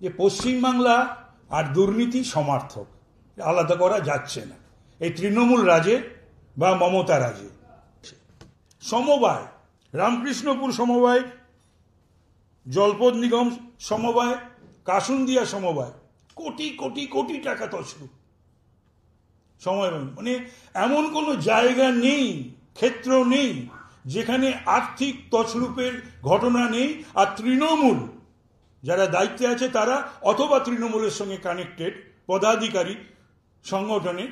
যে পশ্চিমবাংলা আর দুর্নীতি সমার্থক, আলাদা করা যাচ্ছে না। এই তৃণমূল রাজে বা মমতা রাজে সমবায়, রামকৃষ্ণপুর সমবায়, জলপথ নিগম সমবায়, কাসুন্দিয়া সমবায়, কোটি কোটি কোটি টাকা তছরূপ। সময় মানে এমন কোনো জায়গা নেই, ক্ষেত্র নেই যেখানে আর্থিক তছরূপের ঘটনা নেই। আর তৃণমূল যারা দায়িত্বে আছে তারা অথবা তৃণমূলের সঙ্গে কানেক্টেড পদাধিকারী সংগঠনে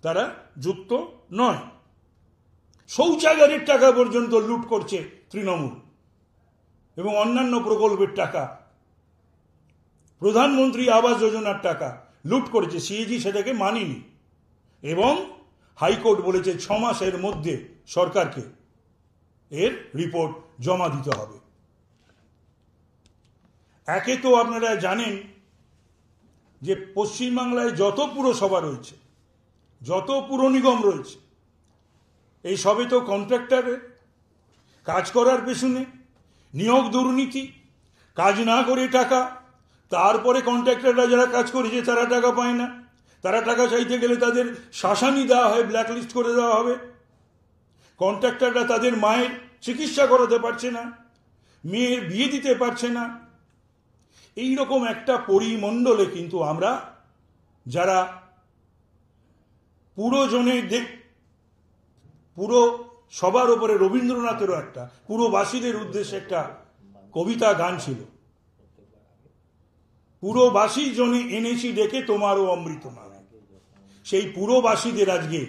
তারা যুক্ত নয়। শৌচাগারের টাকা পর্যন্ত লুট করছে তৃণমূল এবং অন্যান্য প্রকল্পের টাকা, প্রধানমন্ত্রী আবাস যোজনার টাকা লুট করেছে। সিএজি সেটাকে মানেনি এবং হাইকোর্ট বলেছে 6 মাসের মধ্যে সরকারকে এর রিপোর্ট জমা দিতে হবে। একে তো আপনারা জানেন যে পশ্চিমবাংলায় যত পুরসভা রয়েছে, যত পুর নিগম রয়েছে, এই সবে তো কন্ট্রাক্টরের কাজ করার পেছনে নিয়োগ দুর্নীতি, কাজ না করে টাকা, তারপরে কন্ট্রাক্টররা যারা কাজ করেছে তারা টাকা পায় না, তারা টাকা চাইতে গেলে তাদের শাসানি দেওয়া হয়, ব্ল্যাকলিস্ট করে দেওয়া হবে। কন্ট্রাক্টররা তাদের মায়ের চিকিৎসা করাতে পারছে না, মেয়ের বিয়ে দিতে পারছে না। এই রকম একটা পরিমণ্ডলে কিন্তু আমরা যারা পুরো সবার উপরে রবীন্দ্রনাথেরও একটা পুরবাসীদের উদ্দেশ্যে একটা কবিতা গান ছিল, পুরবাসী জনে এনেছি ডেকে তোমারও অমৃত নামে। সেই পুরবাসীদের আজকে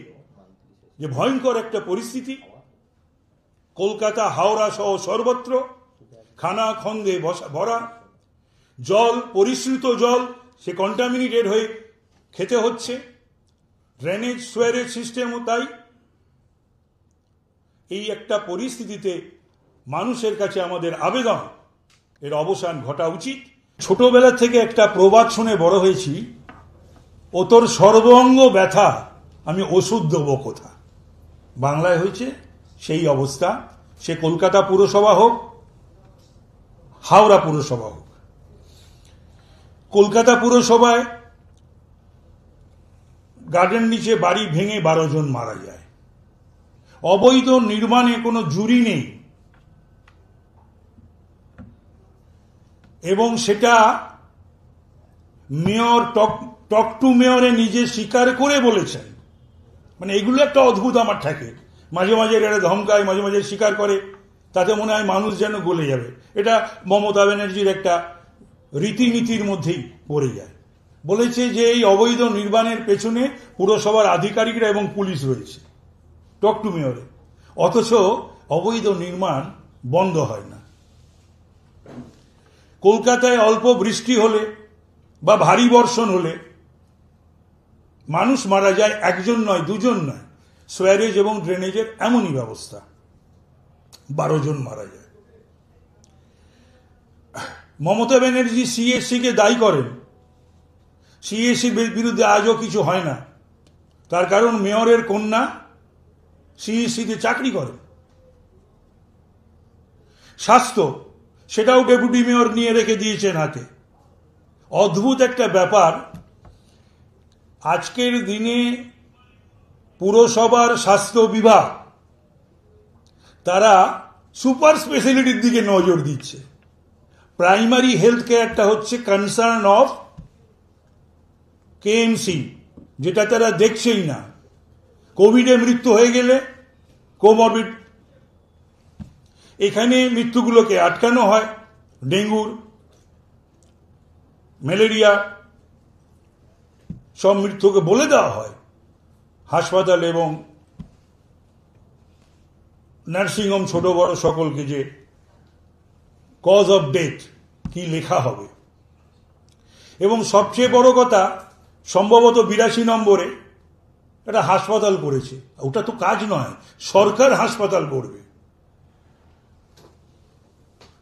যে ভয়ঙ্কর একটা পরিস্থিতি, কলকাতা হাওড়া সহ সর্বত্র খানা খন্দে ভরা, জল পরিশ্রুত জল সে কন্টামিনেটেড হয়ে খেতে হচ্ছে, ড্রেনেজ সুয়ারেজ সিস্টেমও তাই। এই একটা পরিস্থিতিতে মানুষের কাছে আমাদের আবেদন, এর অবসান ঘটা উচিত। ছোটবেলা থেকে একটা প্রবাদ শুনে বড় হয়েছি, ও তোর সর্বাঙ্গ ব্যথা আমি ওষুধ দেবো কোথা। বাংলায় হয়েছে সেই অবস্থা, সে কলকাতা পুরসভা হোক, হাওড়া পুরসভা হোক। কলকাতা পুরসভায় গার্ডেন নিচে বাড়ি ভেঙে 12 জন মারা যায়। অবৈধ নির্মাণে কোনো জুরি নেই এবং সেটা মেয়র টক টু মেয়রে নিজে স্বীকার করে বলেছেন। মানে এগুলো একটা অদ্ভুত আমার থাকে, মাঝে মাঝে এরা ধমকায়, মাঝে মাঝে স্বীকার করে, তাতে মনে হয় মানুষ যেন গলে যাবে। এটা মমতা ব্যানার্জির একটা রীতিনীতির মধ্যেই পড়ে যায়। বলেছে যে এই অবৈধ নির্মাণের পেছনে পুরসভার আধিকারিকরা এবং পুলিশ রয়েছে, টক টু মেয়রে, অথচ অবৈধ নির্মাণ বন্ধ হয় না। কলকাতায় অল্প বৃষ্টি হলে বা ভারী বর্ষণ হলে মানুষ মারা যায়, 1 জন নয়, 2 জন নয়। সোয়ারেজ এবং ড্রেনেজের এমনই ব্যবস্থা, 12 জন মারা যায়। মমতা ব্যানার্জি সিএসসিকে দায়ী করেন, সিএসসির বিরুদ্ধে আজও কিছু হয় না। তার কারণ মেয়রের কন্যা সিএসসিতে চাকরি করে। স্বাস্থ্য, সেটাও ডেপুটি মেয়র নিয়ে রেখে দিয়েছেন হাতে। অদ্ভুত একটা ব্যাপার, আজকের দিনে পুরসভার স্বাস্থ্য বিভাগ তারা সুপার স্পেশালিটির দিকে নজর দিচ্ছে। প্রাইমারি হেলথ কেয়ারটা হচ্ছে কনসার্ন অফ কেএমসি, যেটা তারা দেখছেই না। কোভিডে মৃত্যু হয়ে গেলে কোমরবিড, এখানে মৃত্যুগুলোকে আটকানো হয়। ডেঙ্গুর, ম্যালেরিয়া সব মৃত্যুকে বলে দেওয়া হয় হাসপাতাল এবং নার্সিংহোম ছোট বড় সকলকে, যে কজ অফ ডেথ কি লেখা হবে। এবং সবচেয়ে বড় কথা, সম্ভবত 82 নম্বরে একটা হাসপাতাল করেছে। ওটা তো কাজ নয়, সরকার হাসপাতাল করবে,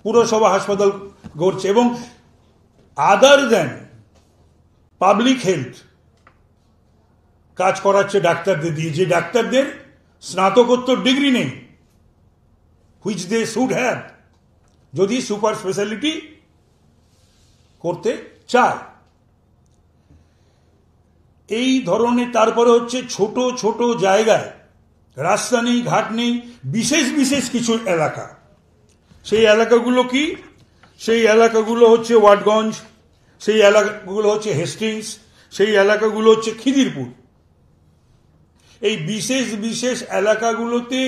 পুরসভা হাসপাতাল করছে এবং আদার দেন পাবলিক হেলথ কাজ করাচ্ছে ডাক্তারদের দিয়ে, যে ডাক্তারদের স্নাতকোত্তর ডিগ্রি নেই, হুইচ দে শুড হ্যাভ যদি সুপার স্পেশালিটি করতে চায়। এই ধরনের তারপরে হচ্ছে ছোট ছোট জায়গায় রাস্তা নেই, ঘাট নেই, বিশেষ বিশেষ কিছু এলাকা। সেই এলাকাগুলো কি? সেই এলাকাগুলো হচ্ছে ওয়াটগঞ্জ, সেই এলাকাগুলো হচ্ছে হেস্টিংস, সেই এলাকাগুলো হচ্ছে খিদিরপুর। এই বিশেষ বিশেষ এলাকাগুলোতে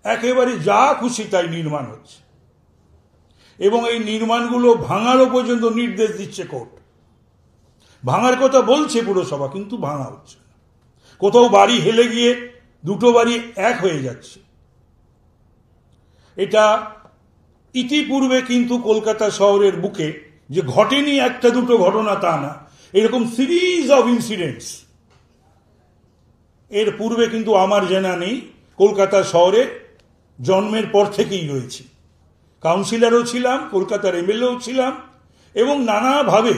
একেবারে যা খুশি তাই নির্মাণ হচ্ছে, এবং এই নির্মাণগুলো ভাঙারও পর্যন্ত নির্দেশ দিচ্ছে কোর্ট। ভাঙার কথা বলছে পুরসভা, কিন্তু ভাঙা হচ্ছে না। কোথাও বাড়ি হেলে গিয়ে দুটো বাড়ি এক হয়ে যাচ্ছে। এটা ইতিপূর্বে কিন্তু কলকাতা শহরের বুকে যে ঘটেনি একটা দুটো ঘটনা তা না, এরকম সিরিজ অফ ইনসিডেন্টস এর পূর্বে কিন্তু আমার জানা নেই। কলকাতা শহরে জন্মের পর থেকেই রয়েছি, কাউন্সিলরও ছিলাম, কলকাতার এমএলএও ছিলাম, এবং নানাভাবে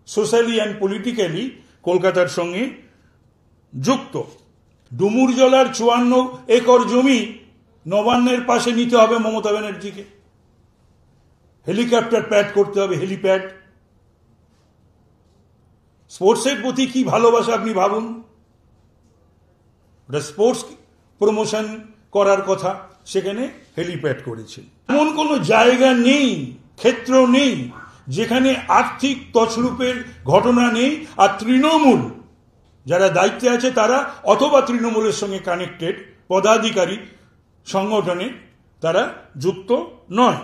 সোশ্যালি অ্যান্ড পলিটিক্যালি কলকাতার সঙ্গে যুক্ত। ডুমুরজলার 54 একর জমি নবান্নের পাশে নিতে হবে মমতা ব্যানার্জিকে, হেলিকপ্টার প্যাড করতে হবে, হেলিপ্যাড। স্পোর্টসের প্রতি কি ভালোবাসা আপনি ভাবুন। ওটা স্পোর্টস প্রমোশন করার কথা, সেখানে হেলিপ্যাড করেছিল। এমন কোনো জায়গা নেই, ক্ষেত্র নেই যেখানে আর্থিক তছরূপের ঘটনা নেই। আর তৃণমূল যারা দায়িত্বে আছে তারা, অথবা তৃণমূলের সঙ্গে কানেক্টেড পদাধিকারী সংগঠনে তারা যুক্ত নয়।